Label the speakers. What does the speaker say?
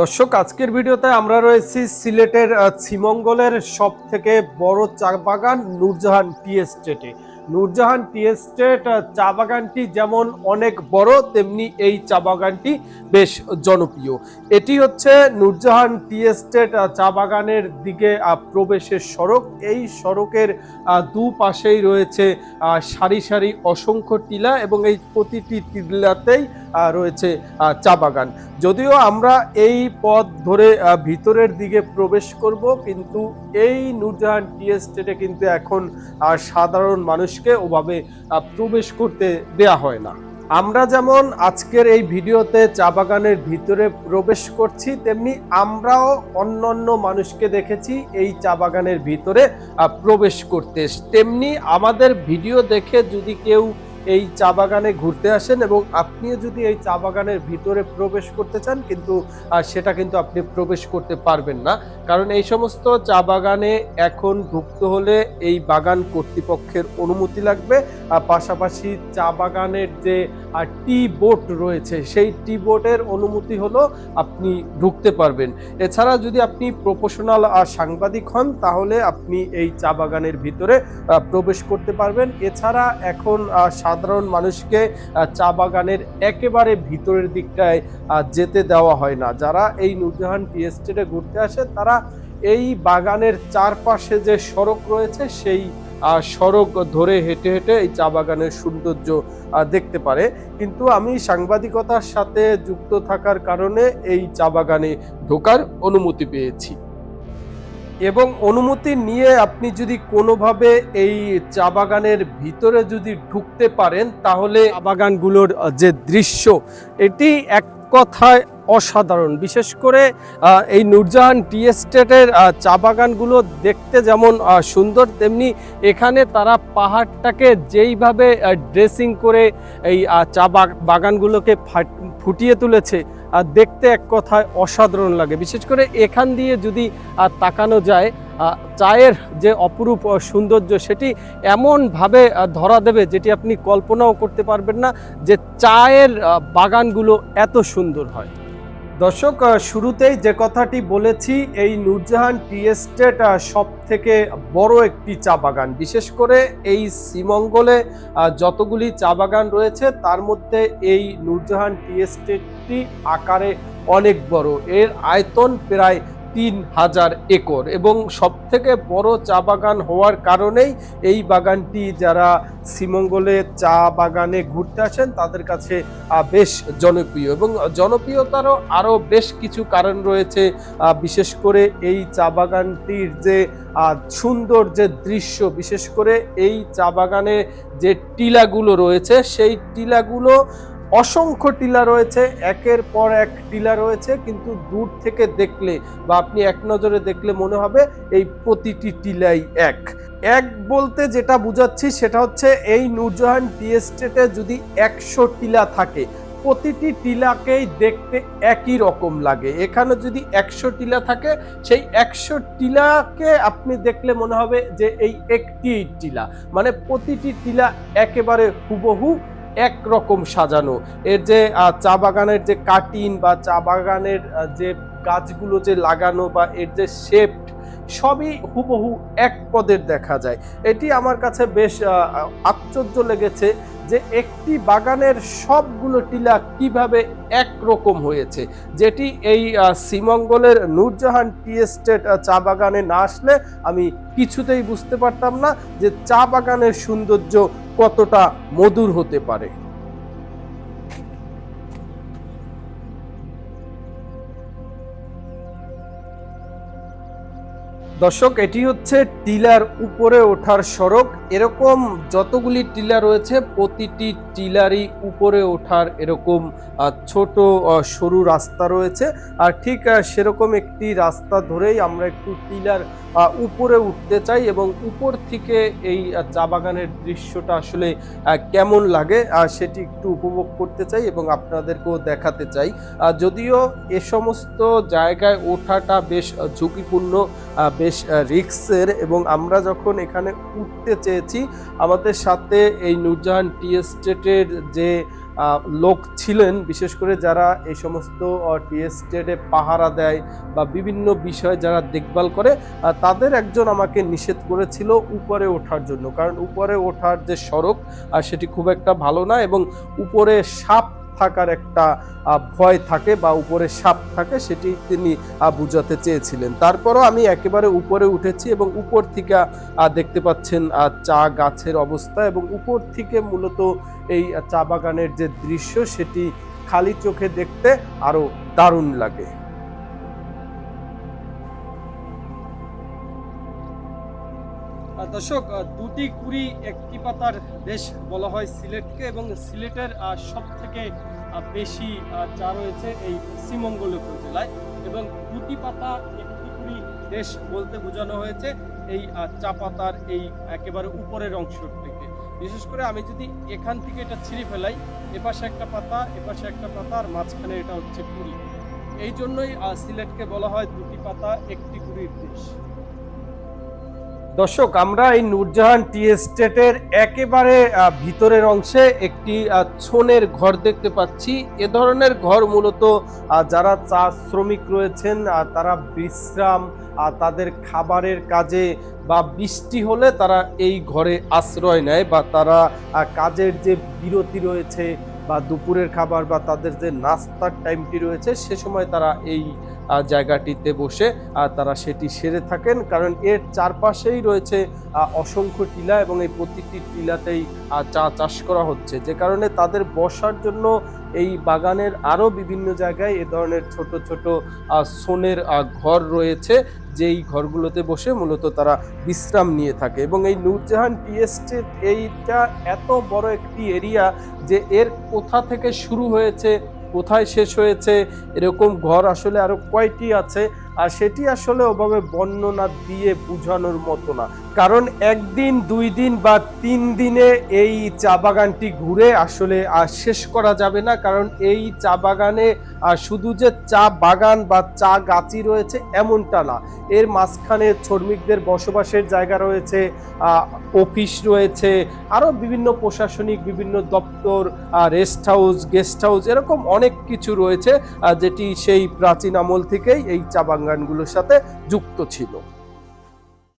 Speaker 1: দর্শক, আজকের ভিডিওতে আমরা রয়েছি সিলেটের শ্রীমঙ্গলের সব থেকে বড় চা বাগান নূরজাহান টি এস্টেটে। নূরজাহান টি এস্টেট চা বাগানটি যেমন অনেক বড়, তেমনি এই চা বাগানটি বেশ জনপ্রিয়। এটি হচ্ছে নূরজাহান টি এস্টেট চা বাগানের দিকে প্রবেশের সড়ক। এই সড়কের দুপাশেই রয়েছে সারি সারি অসংখ্য টিলা এবং এই প্রতিটি টিলাতেই রয়েছে চা বাগান। যদিও আমরা এই পথ ধরে ভিতরের দিকে প্রবেশ করব, কিন্তু এই নূরজাহান টি এস্টেটে কিন্তু এখন সাধারণ মানুষকে ওভাবে প্রবেশ করতে দেয়া হয় না। আমরা যেমন আজকের এই ভিডিওতে চা বাগানের ভিতরে প্রবেশ করছি, তেমনি আমরাও অন্যান্য মানুষকে দেখেছি এই চা বাগানের ভিতরে প্রবেশ করতে। তেমনি আমাদের ভিডিও দেখে যদি কেউ এই চা বাগানে ঘুরতে আসেন এবং আপনিও যদি এই চা বাগানের ভিতরে প্রবেশ করতে চান, কিন্তু সেটা কিন্তু আপনি প্রবেশ করতে পারবেন না, কারণ এই সমস্ত চা বাগানে এখন ঢুকতে হলে এই বাগান কর্তৃপক্ষের অনুমতি লাগবে। পাশাপাশি চা বাগানের যে টি বোট রয়েছে, সেই টি বোটের অনুমতি হলো আপনি ঢুকতে পারবেন। এছাড়া যদি আপনি প্রফেশনাল সাংবাদিক হন, তাহলে আপনি এই চা বাগানের ভিতরে প্রবেশ করতে পারবেন। এছাড়া এখন সাধারণ মানুষকে চা বাগানের একেবারে ভিতরের দিকটায় যেতে দেওয়া হয় না। যারা এই নূরজাহান টি এস্টেটে ঘুরতে আসে, তারা এই বাগানের চারপাশে যে সড়ক রয়েছে, সেই সড়ক ধরে হেঁটে হেঁটে এই চা বাগানের সৌন্দর্য দেখতে পারে। কিন্তু আমি সাংবাদিকতার সাথে যুক্ত থাকার কারণে এই চা বাগানে ঢোকার অনুমতি পেয়েছি, এবং অনুমতি নিয়ে আপনি যদি কোনোভাবে এই চা বাগানের ভিতরে যদি ঢুকতে পারেন, তাহলে চা বাগানগুলোর যে দৃশ্য, এটি এক কথায় অসাধারণ। বিশেষ করে এই নূরজাহান টি এস্টেটের চা বাগানগুলো দেখতে যেমন সুন্দর, তেমনি এখানে তারা পাহাড়টাকে যেইভাবে ড্রেসিং করে এই চা বাগানগুলোকে ফুটিয়ে তুলেছে, দেখতে এক কথায় অসাধারণ লাগে। বিশেষ করে এখান দিয়ে যদি তাকানো যায়, চায়ের যে অপরূপ সৌন্দর্য, সেটি এমনভাবে ধরা দেবে যেটি আপনি কল্পনাও করতে পারবেন না, যে চায়ের বাগানগুলো এত সুন্দর হয়। দর্শক, শুরুতেই যে কথাটি বলেছি, এই নূরজাহান টি এস্টেট সব থেকে বড় একটি চা বাগান। বিশেষ করে এই শ্রীমঙ্গলে যতগুলি চা বাগান রয়েছে, তার মধ্যে এই নূরজাহান টি এস্টেটটি আকারে অনেক বড়। এর আয়তন প্রায় 3000 একর, এবং সব থেকে বড় চা বাগান হওয়ার কারণেই এই বাগানটি যারা শ্রীমঙ্গলে চা বাগানে ঘুরতে আসেন, তাদের কাছে বেশ জনপ্রিয়। এবং জনপ্রিয়তারও আরও বেশ কিছু কারণ রয়েছে। বিশেষ করে এই চা বাগানটির যে সুন্দর যে দৃশ্য, বিশেষ করে এই চা বাগানে যে টিলাগুলো রয়েছে, সেই টিলাগুলো অসংখ্য টিলা রয়েছে, একের পর এক টিলা রয়েছে, কিন্তু দূর থেকে দেখলে বা আপনি এক নজরে দেখলে মনে হবে এই প্রতিটি টিলাই এক এক বলতে যেটা বুঝাচ্ছি, সেটা হচ্ছে এই নূরজাহান টি এস্টেটে যদি 100 টিলা থাকে, প্রতিটি টিলাকেই দেখতে একই রকম লাগে। এখানে যদি 100 টিলা থাকে, সেই 100 টিলাকে আপনি দেখলে মনে হবে যে এই একটি টিলা, মানে প্রতিটি টিলা একেবারে হুবহু একরকম সাজানো। এর যে চা বাগানের যে কাটিং বা চা বাগানের যে গাছগুলো যে লাগানো বা এর যে শেপ, সবই হুবহু এক পদের দেখা যায়। এটি আমার কাছে বেশ আশ্চর্য লেগেছে যে একটি বাগানের সবগুলো টিলা কিভাবে একরকম হয়েছে, যেটি এই শ্রীমঙ্গলের নূরজাহান টি এস্টেট চা বাগানে না আসলে আমি কিছুতেই বুঝতে পারতাম না যে চা বাগানের সৌন্দর্য কতটা মধুর হতে পারে। দর্শক, এটি হচ্ছে টিলার উপরে ওঠার সড়ক। এরকম যতগুলি টিলা রয়েছে, প্রতিটি টিলারই উপরে ওঠার এরকম ছোট সরু রাস্তা রয়েছে। আর ঠিক সেরকম একটি রাস্তা ধরেই আমরা একটু টিলার উপরে উঠতে চাই, এবং উপর থেকে এই চা বাগানের দৃশ্যটা আসলে কেমন লাগে সেটি একটু উপভোগ করতে চাই এবং আপনাদেরকেও দেখাতে চাই। যদিও এ সমস্ত জায়গায় ওঠাটা বেশ ঝুঁকিপূর্ণ, বেশ রিস্কের, এবং আমরা যখন এখানে উঠতে চেয়েছি, আমাদের সাথে এই নূরজাহান টি এস্টেটের যে লোক ছিলেন, বিশেষ করে যারা এই সমস্ত টি এস্টেটে পাহারা দেয় বা বিভিন্ন বিষয় যারা দেখভাল করে, তাদের একজন আমাকে নিষেধ করেছিল উপরে ওঠার জন্য, কারণ উপরে ওঠার যে সড়ক সেটি খুব একটা ভালো না এবং উপরে সাপ থাকার একটা ভয় থাকে বা উপরে সাপ থাকে, সেটি তিনি বুঝাতে চেয়েছিলেন। তারপরও আমি একেবারে উপরে উঠেছি এবং উপর থেকে দেখতে পাচ্ছেন চা গাছের অবস্থা, এবং উপর থেকে মূলত এই চা বাগানের যে দৃশ্য সেটি খালি চোখে দেখতে আরো দারুণ লাগে। দর্শক, দুটি কুড়ি একটি পাতার দেশ বলা হয় সিলেটকে, এবং সিলেটের সব থেকে বেশি চা রয়েছে এই শ্রীমঙ্গল উপজেলায়, এবং দুটি পাতা একটি কুড়ি দেশ বলতে বোঝানো হয়েছে এই চা পাতার এই একেবারে উপরের অংশ থেকে। বিশেষ করে আমি যদি এখান থেকে এটা ছিঁড়ে ফেলাই, এপাশে একটা পাতা এপাশে একটা পাতা আর মাঝখানে এটা হচ্ছে কুড়ি, এই জন্যই সিলেটকে বলা হয় দুটি পাতা একটি কুড়ির দেশ। দর্শক, আমরা এই নূরজাহান টি এস্টেটের একেবারে ভিতরের অংশে একটি ছনের ঘর দেখতে পাচ্ছি। এ ধরনের ঘর মূলত যারা চা শ্রমিক রয়েছেন তারা বিশ্রাম, তাদের খাবারের কাজে বা বৃষ্টি হলে তারা এই ঘরে আশ্রয় নেয়, বা তারা কাজের যে বিরতি রয়েছে বা দুপুরের খাবার বা তাদের যে নাস্তার টাইমটি রয়েছে সে সময় তারা এই জায়গাটিতে বসে তারা সেটি সেরে থাকেন, কারণ এর চারপাশেই রয়েছে অসংখ্য টিলা এবং এই প্রতিটি টিলাতেই চা চাষ করা হচ্ছে, যে কারণে তাদের বসার জন্য এই বাগানের আরও বিভিন্ন জায়গায় এ ধরনের ছোট ছোট সোনের ঘর রয়েছে, যেই ঘরগুলোতে বসে মূলত তারা বিশ্রাম নিয়ে থাকে। এবং এই নূরজাহান টি এস্টেট এইটা এত বড় একটি এরিয়া যে এর কোথা থেকে শুরু হয়েছে কোথায় শেষ হয়েছে এরকম ঘর আসলে আরো কয়টি আছে, আর সেটি আসলে ওভাবে বর্ণনা দিয়ে বোঝানোর মতো না, কারণ একদিন দুই দিন বা 3 দিনে এই চা বাগানটি ঘুরে আসলে শেষ করা যাবে না, কারণ এই চা বাগানে শুধু যে চা বাগান বা চা গাছই রয়েছে এমনটা না, এর মাঝখানে শ্রমিকদের বসবাসের জায়গা রয়েছে, অফিস রয়েছে, আরও বিভিন্ন প্রশাসনিক বিভিন্ন দপ্তর, রেস্ট হাউস, গেস্ট হাউস, এরকম অনেক কিছু রয়েছে যেটি সেই প্রাচীন আমল থেকেই এই চা বাগানগুলোর সাথে যুক্ত ছিল।